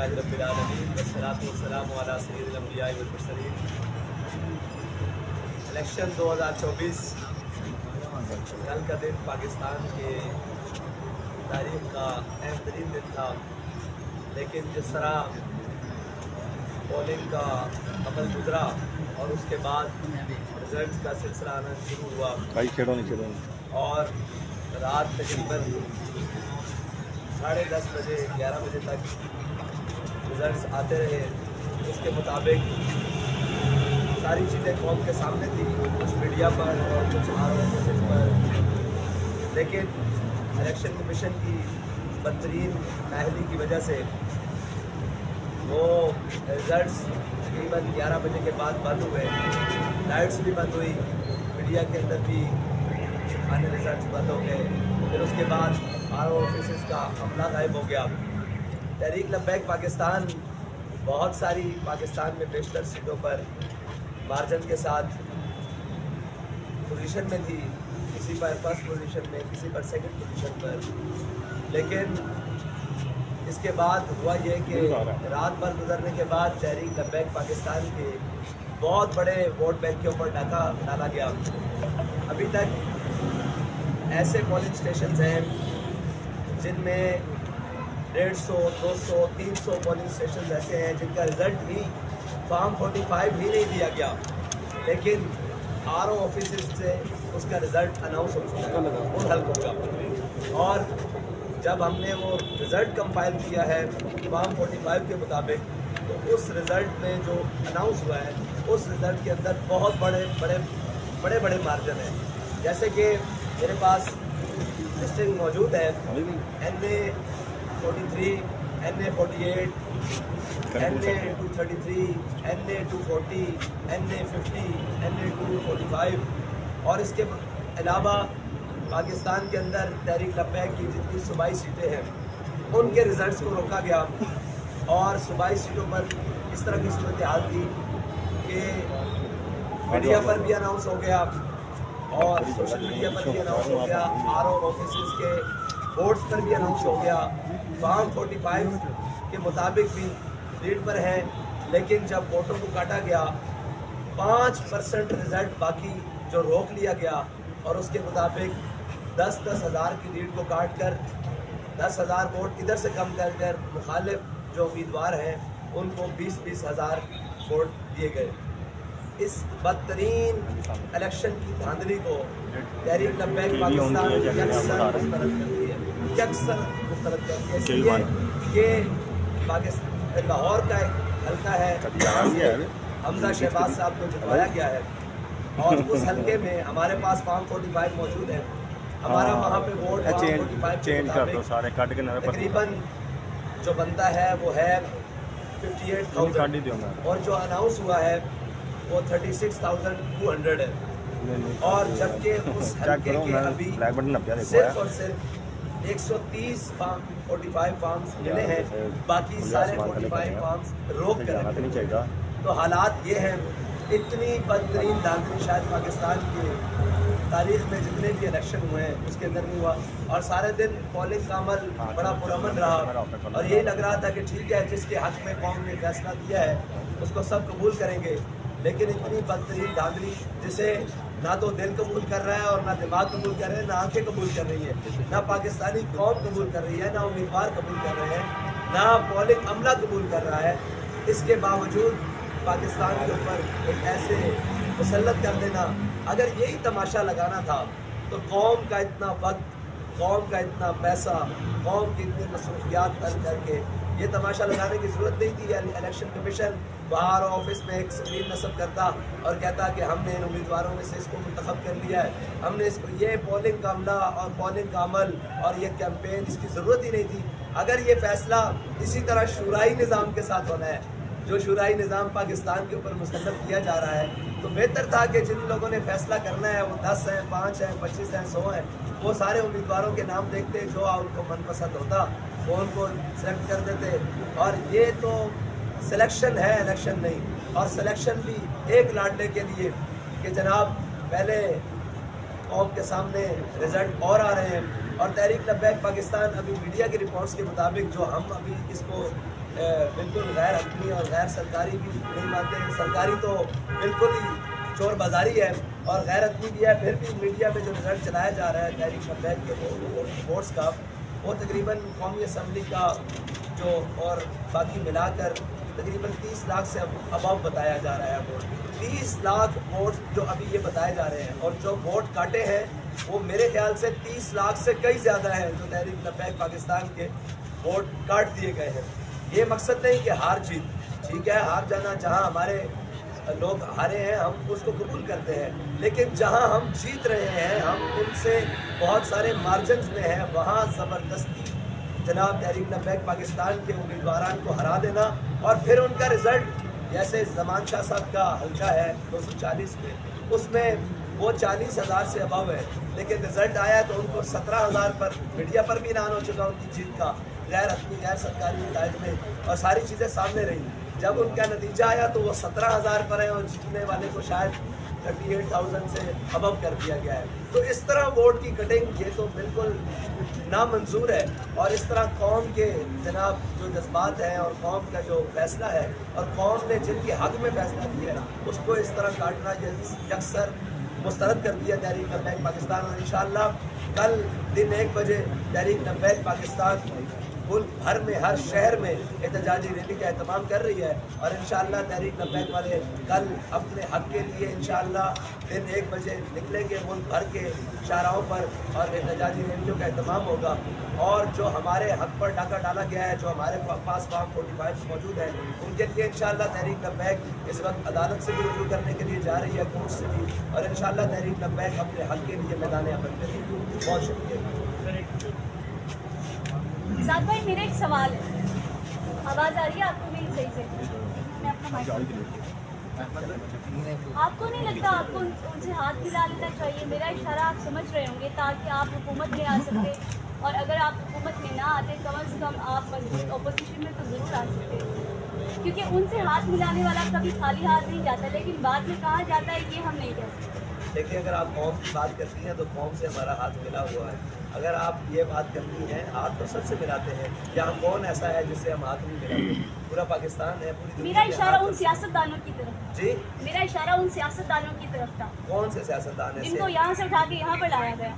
अल्हम्दुलिल्लाहि रब्बिल आलमीन वस्सलातु वस्सलामु अला सय्यिदिल अंबिया वल मुरसलीन। इलेक्शन 2024 कल का दिन पाकिस्तान के तारीख का अहम तरीन दिन था, लेकिन जिस तरह पोलिंग का अमल गुजरा और उसके बाद रिजल्ट का सिलसिला आना शुरू हुआ और रात तकरीबन 10:30 बजे 11 बजे तक रिजल्ट्स आते रहे। उसके मुताबिक सारी चीज़ें कौम के सामने थी, कुछ मीडिया पर और कुछ ROS पर, लेकिन इलेक्शन कमीशन की बदतरीन नाअहली की वजह से वो रिजल्ट्स तकरीबन 11 बजे के बाद बंद हुए। लाइट्स भी बंद हुई, मीडिया के अंदर भी आने रिजल्ट्स बंद हो गए। फिर उसके बाद RO ऑफिस का अमला गायब हो गया। तहरीक लब्बैक पाकिस्तान बहुत सारी पाकिस्तान में बेशतर सीटों पर मार्जिन के साथ पोजीशन में थी, किसी पर फर्स्ट पोजीशन में, किसी पर सेकंड पोजीशन पर। लेकिन इसके बाद हुआ ये कि रात भर गुजरने के बाद तहरीक लब्बैक पाकिस्तान के बहुत बड़े वोट बैंक के ऊपर डाका डाला गया। अभी तक ऐसे पोलिंग स्टेशन हैं जिनमें 150, 200, 300 पोलिंग स्टेशन ऐसे हैं जिनका रिज़ल्ट ही फॉर्म 45 ही नहीं दिया गया, लेकिन RO ऑफिस से उसका रिज़ल्ट अनाउंस हो चुका है, वो हल होगा। और जब हमने वो रिज़ल्ट कंपाइल किया है फॉर्म 45 के मुताबिक, तो उस रिज़ल्ट में जो अनाउंस हुआ है उस रिज़ल्ट के अंदर बहुत बड़े मार्जिन हैं। जैसे कि मेरे पास लिस्टिंग मौजूद है, NA 43, NA 48, NA 233, NA 240, NA 50, NA 245 और इसके अलावा पाकिस्तान के अंदर तहरीक लब्बैक की जितनी सूबाई सीटें हैं उनके रिज़ल्ट्स को रोका गया। और सूबाई सीटों पर इस तरह की सूरत हाल थी कि मीडिया पर भी अनाउंस हो गया और सोशल मीडिया पर भी अनाउंस हो गया, RO ऑफिस के बोर्ड्स पर भी अनाउंस हो गया। फॉर्म 45 के मुताबिक भी लीड पर है, लेकिन जब वोटों को काटा गया 5% रिजल्ट बाकी जो रोक लिया गया और उसके मुताबिक 10-10 हज़ार की लीड को काट कर 10,000 वोट इधर से कम कर मुखालिफ जो उम्मीदवार हैं उनको 20-20 हज़ार वोट दिए गए। इस बदतरीन इलेक्शन की धांधली को तहरीक लब्बैक पाकिस्तान यकसर मुस्तरद करती है, इसलिए कि पाकिस्तान लाहौर का एक हल्का है, हमजा शहबाज साहब को जितवाया गया है और उस हल्के में हमारे पास फॉर्म 45 मौजूद है। हमारा वहाँ पे वोट तकरीबन जो बनता है वो है 58,000 और जो अनाउंस हुआ है वो 36,200 है। और जबकि उस हल्के के अभी सिर्फ और सिर्फ 130 45 फॉर्म्स मिले हैं, बाकी सारे 45 फॉर्म्स रोक कर रखे। तो हालात ये हैं, इतनी बदतरीन धांधली शायद पाकिस्तान की तारीख में जितने भी इलेक्शन हुए हैं उसके अंदर नहीं हुआ। और सारे दिन पोलिंग का अमल बड़ा पुरअमन रहा और यही लग रहा था कि ठीक है, जिसके हक में कौम ने फैसला दिया है उसको सब कबूल करेंगे। लेकिन इतनी बदतरीन धांधली जिसे ना तो दिल कबूल कर रहा है और ना दिमाग कबूल कर रहे हैं, ना आंखें कबूल कर रही है, ना पाकिस्तानी कौम कबूल कर रही है, ना उम्मीदवार कबूल कर रहे हैं, ना पोलिंग अमला कबूल कर रहा है। इसके बावजूद पाकिस्तान के ऊपर एक ऐसे मुसल्लत कर देना, अगर यही तमाशा लगाना था तो कौम का इतना वक्त, कौम का इतना पैसा, कौम की इतनी मसरूफियात करके ये तमाशा लगाने की ज़रूरत नहीं थी। यानी इलेक्शन कमीशन बाहर ऑफिस में एक स्क्रीन नस्ब करता और कहता कि हमने इन उम्मीदवारों में से इसको मुंतखब कर लिया है, हमने इसको, ये पोलिंग का अमला और पोलिंग का अमल और ये कैंपेन, इसकी ज़रूरत ही नहीं थी। अगर ये फैसला इसी तरह शुराई निज़ाम के साथ होना है, जो शुराई निज़ाम पाकिस्तान के ऊपर मुसल्लत किया जा रहा है, तो बेहतर था कि जिन लोगों ने फैसला करना है वो 10 हैं, 5 हैं, 25 हैं, 100 हैं, वो सारे उम्मीदवारों के नाम देखते, जो उनको मनपसंद होता वो उनको सेलेक्ट कर देते। और ये तो सिलेक्शन है, इलेक्शन नहीं। और सिलेक्शन भी एक लाडले के लिए कि जनाब पहले कौम के सामने रिजल्ट और आ रहे हैं। और तहरीक लब्बैक पाकिस्तान अभी मीडिया की रिपोर्ट्स के मुताबिक जो हम अभी इसको बिल्कुल गैर हकमी और गैर सरकारी भी नहीं मानते हैं। सरकारी तो बिल्कुल ही चोर बाजारी है और गैर हकमी भी है। फिर भी मीडिया में जो रिजल्ट चलाया जा रहा है तहरीक लब्बैक के वोट्स का, वो तकरीबन कौमी असम्बली का जो और बाकी मिलाकर तकरीबन 30 लाख से अबव बताया जा रहा है वोट। 30 लाख वोट जो अभी ये बताए जा रहे हैं और जो वोट काटे हैं वो मेरे ख्याल से 30 लाख से कई ज़्यादा हैं जो तहरीक लब्बैक पाकिस्तान के वोट काट दिए गए हैं। ये मकसद नहीं कि हार जीत, ठीक है हार जाना, जहाँ हमारे लोग हारे हैं हम उसको कबूल करते हैं, लेकिन जहाँ हम जीत रहे हैं हम उनसे बहुत सारे मार्जिन में हैं, वहाँ ज़बरदस्ती जनाब तहरीक लब्बैक पाकिस्तान के उम्मीदवार को हरा देना और फिर उनका रिज़ल्ट जैसे ज़मान शाह साहब का हल्का है 240 में, उसमें वो 40,000 से अबव है, लेकिन रिज़ल्ट आया तो उनको 17,000 पर मीडिया पर भी ऐलान हो चुका उनकी जीत का गैर हकमी गैर सरकारी नताइज में, और सारी चीज़ें सामने रही। जब उनका नतीजा आया तो वो 17,000 पर है और जीतने वाले को शायद 38,000 से अबव कर दिया गया है। तो इस तरह वोट की कटिंग ये तो बिल्कुल नामंजूर है और इस तरह कौम के जनाब जो जज्बात हैं और कौम का जो फैसला है और कौम ने जिनके हक में फैसला किया है उसको इस तरह काटना यकसर मुस्तरद कर दिया तहरीक लब्बैक पाकिस्तान। और इंशाअल्लाह कल दिन 1 बजे तहरीक लब्बैक पाकिस्तान मुल्क भर में हर शहर में एहतजाजी रैली का एहतमाम कर रही है और इंशाअल्लाह तहरीक लब्बैक वाले कल अपने हक के लिए इंशाअल्लाह दिन 1 बजे निकलेंगे मुल्क भर के शाहराहों पर और एहतजाजी रैलियों का एहतमाम होगा। और जो हमारे हक पर डाका डाला गया है, जो हमारे पास फॉर्म 45 मौजूद है, उनके लिए इंशाअल्लाह तहरीक लब्बैक इस वक्त अदालत से भी रुजू करने के लिए जा रही है, कोर्ट से भी, और इंशाअल्लाह तहरीक लब्बैक अपने हक के लिए मैदान अमल करेगी। बहुत शुक्रिया। साथ भाई मेरा एक सवाल है, आवाज़ आ रही है आपको मेरी सही से? मैं अपना आपको नहीं लगता आपको उनसे हाथ मिला लेना चाहिए? मेरा इशारा आप समझ रहे होंगे ताकि आप हुकूमत में आ सकते, और अगर आप हुकूमत में ना आते कम से कम आप मजबूत अपोजिशन में तो ज़रूर आ सकते, क्योंकि उनसे हाथ मिलाने वाला कभी खाली हाथ नहीं जाता, लेकिन बाद में कहा जाता है ये हम नहीं कर सकते। देखिए, अगर आप कौम की बात करती हैं तो कौम से हमारा हाथ मिला हुआ है। अगर आप ये बात करती हैं, हाथ तो सबसे मिलाते हैं, यहाँ कौन ऐसा है जिससे हम हाथ नहीं मिलाते? पूरा पाकिस्तान है, पूरी मेरा इशारा उन सियासतदानों की तरफ जी, मेरा इशारा उन सियासतदानों की तरफ था। कौन से सियासतदान है जिनको यहाँ से उठा के यहाँ पर लाया गया?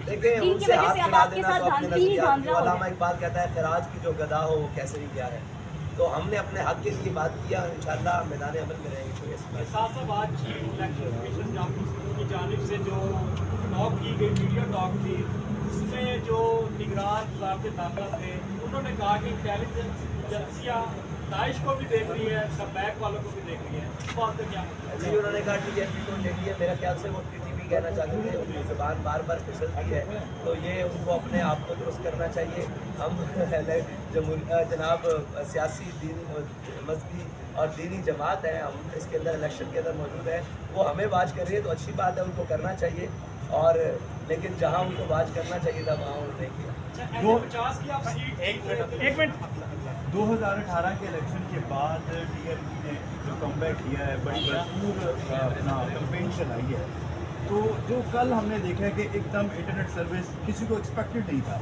देखिए, उनसे हाथ मिला देना तो अपने नजरियात, अल्लामा इकबाल कहता है खिराज की जो गदा हो वो कैसे नहीं गया है। तो हमने अपने हक के लिए बात किया, इंशाल्लाह मैदान अमल में रहेंगे। जानिब से जो टॉक की गई मीडिया टॉक थी, उसमें जो निगरान वजारत दाखिला थे उन्होंने कहा कि इंटेलिजेंस एजेंसियाँ दाइश को भी देख रही है, लब्बैक वालों को भी देख रही है। इस बात का क्या जी? उन्होंने कहा TTP को देख लिया, मेरा ख्याल से वो TTP कहना चाहते थे, उनकी ज़बान बार बार फिसलती है, तो ये उनको अपने आप को दुरुस्त करना चाहिए। हम जनाब सियासी मजहबी और दीनी जमात है, हम इसके अंदर इलेक्शन के अंदर मौजूद है, वो हमें बाज कर रही है तो अच्छी बात है, उनको करना चाहिए, और लेकिन जहाँ उनको बाज करना चाहिए था वहाँ उन्होंने किया। 2018 के इलेक्शन के बाद TRP ने जो कमबैक किया है, बड़ी भरपूर अपना कैंपेन चलाई है, तो जो कल हमने देखा है कि एकदम इंटरनेट सर्विस किसी को एक्सपेक्टेड नहीं था,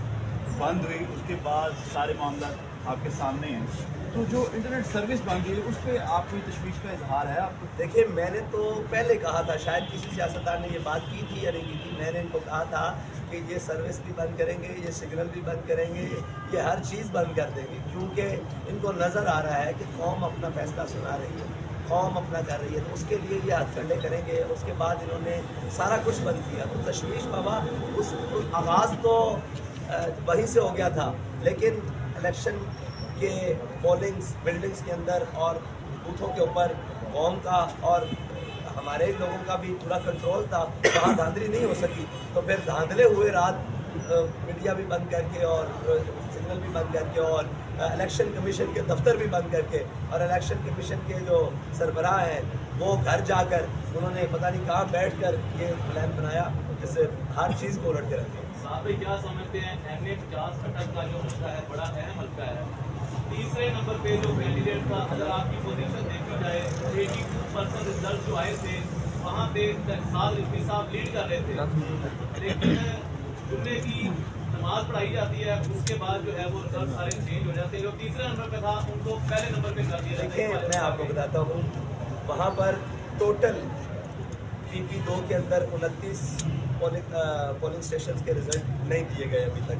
बंद हुई, उसके बाद सारे मामला आपके सामने हैं, तो जो इंटरनेट सर्विस बंद हुई उस पर आपकी तशवीश का इजहार है आपको? देखिए, मैंने तो पहले कहा था, शायद किसी सियासतदान ने ये बात की थी या नहीं की थी, मैंने इनको कहा था कि ये सर्विस भी बंद करेंगे, ये सिग्नल भी बंद करेंगे, ये हर चीज़ बंद कर देंगे, क्योंकि इनको नज़र आ रहा है कि कौम अपना फैसला सुना रही है, कौम अपना कर रही है, तो उसके लिए ये हथकंडे करेंगे। उसके बाद इन्होंने सारा कुछ बंद किया, तो तशवीश बाबा उस आगाज़ तो वहीं से हो गया था, लेकिन इलेक्शन के पोलिंग्स बिल्डिंग्स के अंदर और बूथों के ऊपर कौम का और हमारे लोगों का भी पूरा कंट्रोल था, वहाँ धांधली नहीं हो सकी, तो फिर धांधले हुए रात मीडिया भी बंद करके और सिग्नल भी बंद करके और इलेक्शन कमीशन के दफ्तर भी बंद करके, और इलेक्शन कमीशन के जो सरबराह हैं वो घर जाकर उन्होंने पता नहीं कहाँ बैठ कर ये प्लान बनाया जिससे हर चीज़ को उलट के रखे। साहब क्या समझते हैं, MA50 कटक का जो हल्का है बड़ा अहम हल्का है, तीसरे नंबर पे जो कैंडिडेट का अगर आपकी पोजीशन देखी जाए 82% रिजल्ट जो आए थे वहाँ पे साहब लीड कर रहे थे, लेकिन जुम्मे की नमाज पढ़ाई जाती है, उसके बाद जो है वो रिजल्ट सारे चेंज हो जाते हैं। जो तीसरे नंबर पे था उनको पहले नंबर पे कर दिया जाता देखिए, है। मैं आपको बताता हूँ, वहाँ पर टोटल PP2 के अंदर 29 पोलिंग स्टेशन के रिजल्ट नहीं दिए गए अभी तक।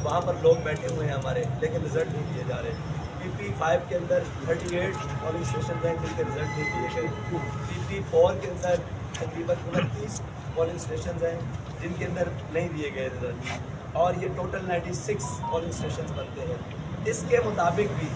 वहाँ पर लोग बैठे हुए हैं हमारे, लेकिन रिजल्ट नहीं दिए जा रहे। PP5 के अंदर 38 पोलिंग स्टेशन हैं जिनके रिजल्ट नहीं दिए गए। PP4 के अंदर तकरीबन 29 पोलिंग स्टेशन हैं जिनके अंदर नहीं दिए गए रिजल्ट, और ये टोटल 96 पोलिंग स्टेशन बनते हैं। इसके मुताबिक भी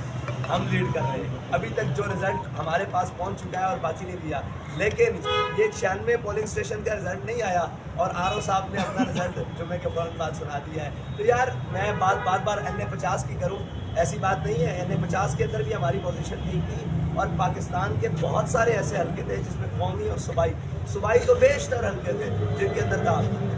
हम लीड कर रहे हैं। अभी तक जो रिजल्ट हमारे पास पहुंच चुका है और बाकी नहीं दिया, लेकिन ये 96 पोलिंग स्टेशन का रिजल्ट नहीं आया और RO साहब ने अपना रिजल्ट जुम्मे के फौरन बाद सुना दिया है। तो यार मैं बार बार NA50 की करूं, ऐसी बात नहीं है। NA50 के अंदर भी हमारी पोजीशन ठीक थी, और पाकिस्तान के बहुत सारे ऐसे हल्के थे जिसमें कौमी और सूबाई तो बेशतर हल्के थे जिनके अंदर था।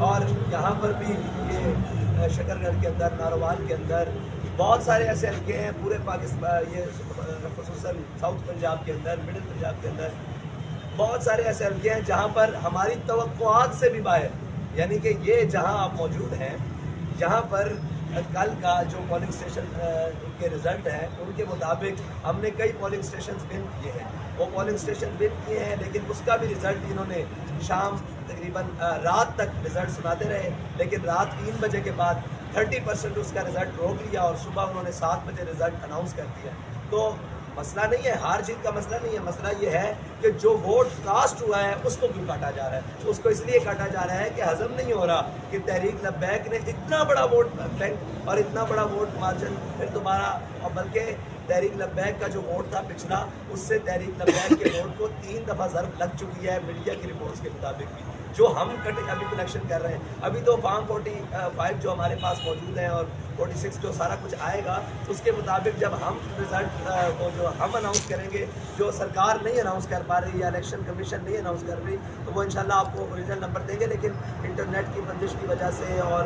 और यहाँ पर भी ये शकरगढ़ के अंदर, नारोवाल के अंदर बहुत सारे ऐसे हल्के हैं पूरे पाकिस्तान, ये ख़ुसूसन साउथ पंजाब के अंदर, मिडिल पंजाब के अंदर बहुत सारे ऐसे हल्के हैं जहाँ पर हमारी तवक्कुआत से भी बाहर, यानी कि ये जहाँ आप मौजूद हैं, जहाँ पर कल का जो पोलिंग स्टेशन के रिज़ल्ट हैं उनके मुताबिक हमने कई पोलिंग स्टेशन विन किए हैं। वो पोलिंग स्टेशन विन किए हैं, लेकिन उसका भी रिज़ल्ट इन्होंने शाम तकरीबन रात तक रिज़ल्ट सुनाते रहे, लेकिन रात 3 बजे के बाद 30% उसका रिज़ल्ट रोक लिया और सुबह उन्होंने 7 बजे रिज़ल्ट अनाउंस कर दिया। तो मसला नहीं है, हार जीत का मसला नहीं है, मसला ये है कि जो वोट कास्ट हुआ है उसको क्यों काटा जा रहा है। उसको इसलिए काटा जा रहा है कि हजम नहीं हो रहा कि तहरीक लब्बैक ने इतना बड़ा वोट बैंक और इतना बड़ा वोट मार्जिन फिर दोबारा, और बल्कि तहरीक लब्बैक का जो वोट था पिछला, उससे तहरीक लब्बैक के वोट को 3 दफ़ा ज़रब लग चुकी है मीडिया की रिपोर्ट्स के मुताबिक भी, जो हम अभी कलेक्शन कर रहे हैं। अभी तो फॉर्म 45 जो हमारे पास मौजूद है और 46 जो सारा कुछ आएगा, उसके मुताबिक जब हम रिजल्ट को जो हम अनाउंस करेंगे, जो सरकार नहीं अनाउंस कर पा रही या इलेक्शन कमीशन नहीं अनाउंस कर रही, तो वो इंशाल्लाह आपको ओरिजिनल नंबर देंगे। लेकिन इंटरनेट की बंदिश की वजह से और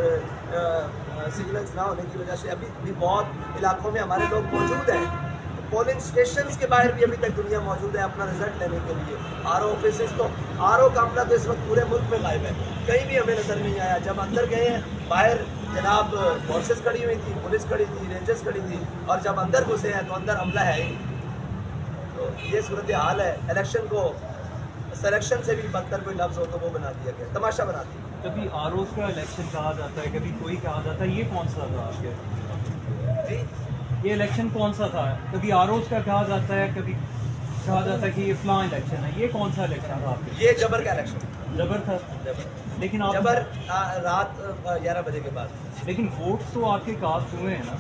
सिग्नल्स ना होने की वजह से अभी भी बहुत इलाकों में हमारे लोग मौजूद हैं। पोलिंग स्टेशन के बाहर भी अभी तक दुनिया मौजूद है अपना रिजल्ट लेने के लिए। RO ऑफिस तो RO का अमला तो इस वक्त पूरे मुल्क में गायब है, कहीं भी हमें नजर नहीं आया। जब अंदर गए हैं, बाहर जनाब फोर्सेस खड़ी हुई थी, पुलिस खड़ी थी, रेंजर्स खड़ी थी, और जब अंदर घुसे हैं तो अंदर अमला है ही। तो ये सूरत हाल है। इलेक्शन को सिलेक्शन से भी बदतर कोई लफ्ज़ हो तो वो बना दिया गया, तमाशा बना दिया। कभी ROs का इलेक्शन कहा जाता है, कभी कोई कहा जाता है, ये कौन सा था आपके? जी, ये इलेक्शन कौन सा था? कभी ROs का कहा जाता है, कभी कहा जाता है कि ये फ्लां इलेक्शन है, ये कौन सा इलेक्शन था आपके? ये जबर का इलेक्शन, जबर था। जबर लेकिन आप जबर रात 11 बजे के बाद। लेकिन वोट तो आपके कास्ट हुए हैं ना,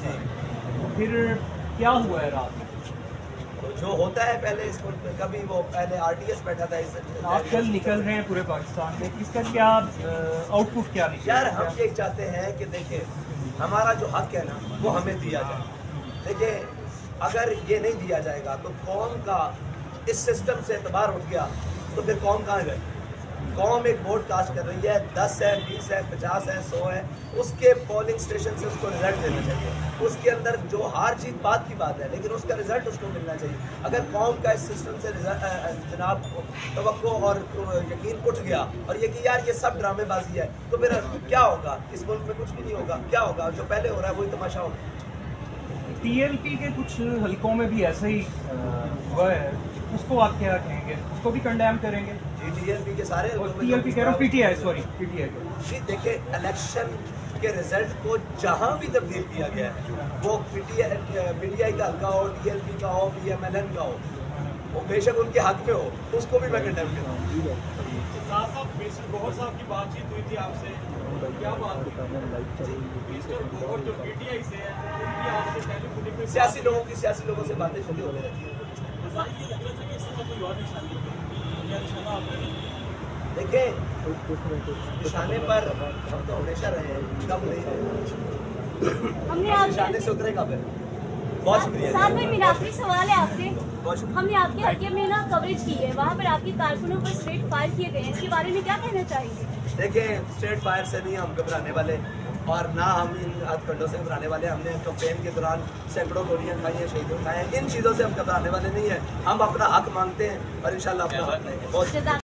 तो फिर क्या हुआ है रात में? तो जो होता है पहले इस मुल्क में, कभी वो पहले RTS बैठा था, इस आप कल निकल रहे हैं पूरे पाकिस्तान में, इसका क्या आउटपुट क्या निकलेगा? यार हम ये चाहते हैं कि देखिए, हमारा जो हक है ना वो हमें दिया जाए। देखिए, अगर ये नहीं दिया जाएगा तो कौम का इस सिस्टम से एतबार उठ गया तो फिर कौम कहाँ गए? कौम एक वोट कास्ट कर रही है, 10 है, 20 है, 50 है, 100 है, उसके पोलिंग स्टेशन से उसको रिजल्ट देना चाहिए। उसके अंदर जो हार जीत बात की बात है, लेकिन उसका रिजल्ट उसको मिलना चाहिए। अगर कौम का इस सिस्टम से जनाब तवक्को और यकीन उठ गया और ये कि यार ये सब ड्रामेबाजी है, तो फिर क्या होगा? इस मुल्क में कुछ भी नहीं होगा। क्या होगा? जो पहले हो रहा है वही तमाशा होगा। TLP के कुछ हलकों में भी ऐसा ही हुआ है, उसको आप क्या कहेंगे? उसको भी कंडेम करेंगे? TLP के सारे TLP कह रहा हूँ, PTI सॉरी, PTI जी। देखिए, इलेक्शन के रिजल्ट को जहाँ भी तब्दील किया गया है, वो PTI का हल्का हो, TLP का हो, PMLN का हो, वो बेशक उनके हक में हो, उसको भी मैं कंडेम करता हूँ। साहब मिस्टर गौहर साहब की बातचीत हुई थी आपसे, क्या बात थी? मिस्टर गौहर जो PTI से है, उनकी आपसे टेलीफोनिक में सियासी लोगों से बातें शुरू होने रहती है। देखिए, निशाने पर हम तो हमेशा रहे हैं, कब नहीं रहे। हमने निशाने से उतरे कब है? बहुत शुक्रिया। साहब भाई, मेरा आखिरी सवाल है आपसे। बहुत शुक्रिया। हमने आपके हल्के में ना कवरेज की है, वहाँ पर आपके कारकुनों पर स्ट्रेट फायर किए गए हैं, इसके बारे में क्या कहना चाहेंगे? देखिए, स्ट्रेट फायर से नहीं हम घबराने वाले, और ना हम इन हथकंडों से घबराने वाले। हमने कैंपेन के दौरान सैकड़ों गोलियां खाई हैं, शहीद खाए हैं, इन चीज़ों से हम घबराने वाले नहीं हैं। हम अपना हक मांगते हैं और इंशाल्लाह अपना हक लेंगे। बहुत